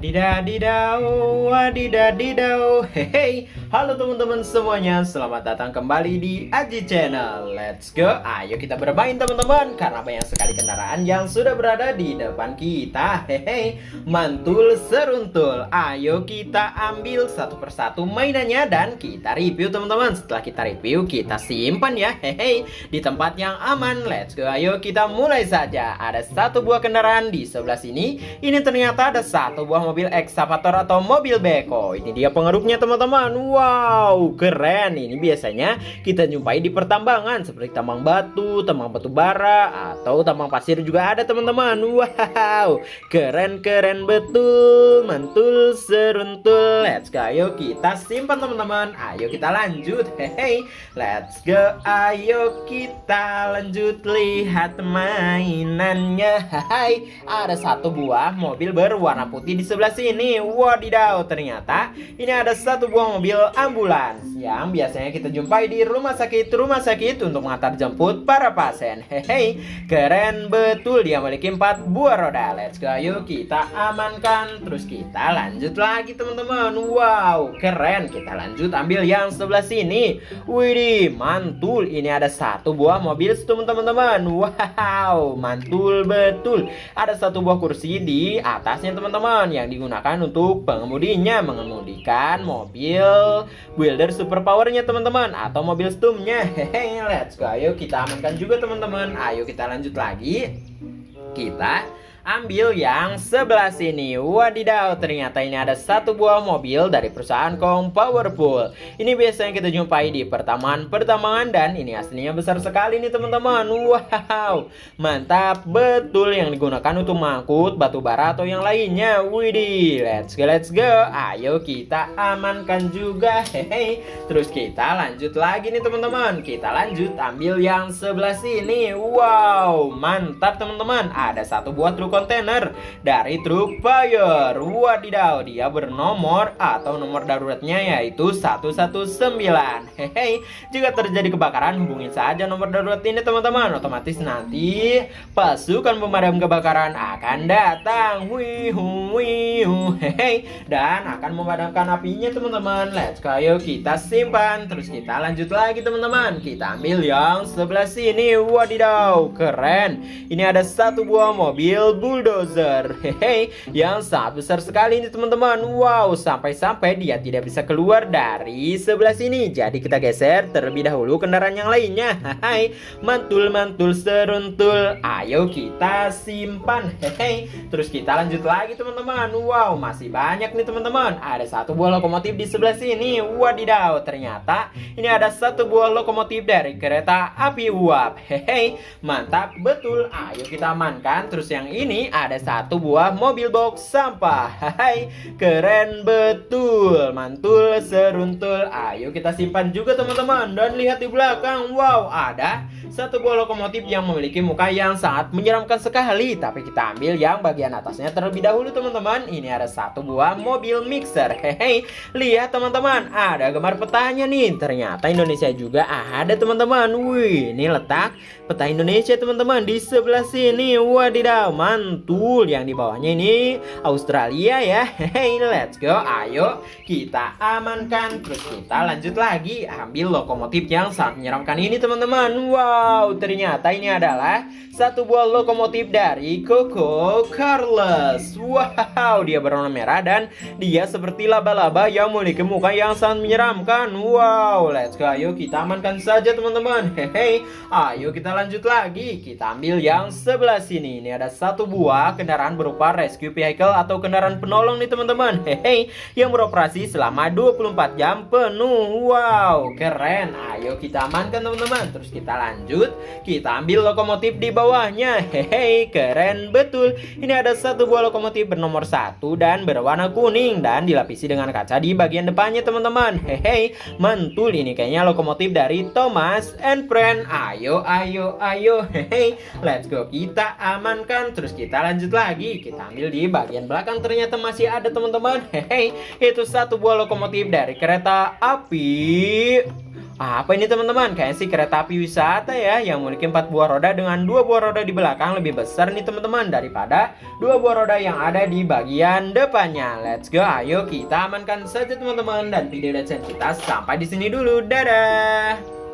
Wadidadidau, wadidadidau. Hehe, halo teman-teman semuanya, selamat datang kembali di Aji Channel. Let's go, ayo kita bermain teman-teman. Karena banyak sekali kendaraan yang sudah berada di depan kita. Hehe, mantul seruntul. Ayo kita ambil satu persatu mainannya dan kita review teman-teman. Setelah kita review, kita simpan ya. Hehe, di tempat yang aman. Let's go, ayo kita mulai saja. Ada satu buah kendaraan di sebelah sini. Ini ternyata ada satu buah mobil ekskavator atau mobil beko. Ini dia pengeruknya teman-teman. Wow, keren. Ini biasanya kita jumpai di pertambangan seperti tambang batu bara, atau tambang pasir juga ada teman-teman. Wow, keren betul, mantul seruntul. Let's go, ayo kita simpan teman-teman. Ayo kita lanjut. Hehe, let's go, ayo kita lanjut lihat mainannya. Hai, ada satu buah mobil berwarna putih di sebelah sini. Wadidaw, ternyata ini ada satu buah mobil ambulans yang biasanya kita jumpai di rumah sakit untuk mengantar jemput para pasien. Hehe, keren betul, dia memiliki 4 buah roda. Let's go, ayo kita amankan, terus kita lanjut lagi teman-teman. Wow, keren. Kita lanjut ambil yang sebelah sini. Widih, mantul, ini ada satu buah mobil teman-teman. Wow, mantul betul. Ada satu buah kursi di atasnya teman-teman yang digunakan untuk pengemudinya mengemudikan mobil builder superpowernya teman-teman, atau mobil stumnya. Hehehe, let's go, ayo kita amankan juga teman-teman. Ayo kita lanjut lagi. Kita ambil yang sebelah sini. Wadidaw, ternyata ini ada satu buah mobil dari perusahaan Kong Powerful. Ini biasanya kita jumpai di pertambangan dan ini aslinya besar sekali nih teman-teman. Wow, mantap betul, yang digunakan untuk mengangkut batu bara atau yang lainnya. Widih, let's go. Ayo kita amankan juga. Hehe, terus kita lanjut lagi nih teman-teman. Kita lanjut ambil yang sebelah sini. Wow, mantap teman-teman. Ada satu buah truk kontainer dari truk fire. Wadidaw, dia bernomor atau nomor daruratnya yaitu 119. Hehe, jika terjadi kebakaran hubungin saja nomor darurat ini teman-teman. Otomatis nanti pasukan pemadam kebakaran akan datang. Hehe, dan akan memadamkan apinya teman-teman. Let's go, ayo kita simpan, terus kita lanjut lagi teman-teman. Kita ambil yang sebelah sini. Wadidaw, keren. Ini ada satu buah mobil bulldozer. Hehe, yang sangat besar sekali ini teman-teman. Wow, sampai-sampai dia tidak bisa keluar dari sebelah sini. Jadi kita geser terlebih dahulu kendaraan yang lainnya. Hai, mantul seruntul. Ayo kita simpan. Hehe, terus kita lanjut lagi teman-teman. Wow, masih banyak nih teman-teman. Ada satu buah lokomotif di sebelah sini. Wadidaw, ternyata ini ada satu buah lokomotif dari kereta api uap. Hehe, mantap betul. Ayo kita amankan. Terus yang ini ada satu buah mobil box sampah. Hai, keren betul, mantul seruntul. Ayo kita simpan juga teman-teman. Dan lihat di belakang. Wow, ada satu buah lokomotif yang memiliki muka yang sangat menyeramkan sekali. Tapi kita ambil yang bagian atasnya terlebih dahulu teman-teman. Ini ada satu buah mobil mixer. Hehe, lihat teman-teman, ada gambar petanya nih. Ternyata Indonesia juga ada teman-teman. Wih, ini letak peta Indonesia teman-teman di sebelah sini. Wadidaw, mantul. Yang di bawahnya ini Australia ya. Hehe, let's go, ayo kita amankan, terus kita lanjut lagi ambil lokomotif yang sangat menyeramkan ini teman-teman. Wow, ternyata ini adalah satu buah lokomotif dari Coco Carlos. Wow, dia berwarna merah dan dia seperti laba-laba yang memiliki muka yang sangat menyeramkan. Wow, let's go, ayo kita amankan saja teman-teman. Hehe, ayo kita lanjut lagi. Kita ambil yang sebelah sini. Ini ada satu buah kendaraan berupa rescue vehicle atau kendaraan penolong nih teman-teman. Hehe, yang beroperasi selama 24 jam penuh. Wow, keren. Ayo kita amankan teman-teman. Terus kita lanjut. Kita ambil lokomotif di bawahnya. Hehe, keren betul. Ini ada satu buah lokomotif bernomor 1 dan berwarna kuning dan dilapisi dengan kaca di bagian depannya teman-teman. Hehe, mantul. Ini kayaknya lokomotif dari Thomas and Friend. Ayo. Hehe, let's go, kita amankan. Terus kita lanjut lagi. Kita ambil di bagian belakang, ternyata masih ada teman-teman. Hehe, itu satu buah lokomotif dari kereta api Apa ini teman-teman? Kayaknya sih kereta api wisata ya, yang memiliki 4 buah roda dengan 2 buah roda di belakang lebih besar nih teman-teman daripada 2 buah roda yang ada di bagian depannya. Let's go, ayo kita amankan saja teman-teman, dan video dan kita sampai di sini dulu. Dadah.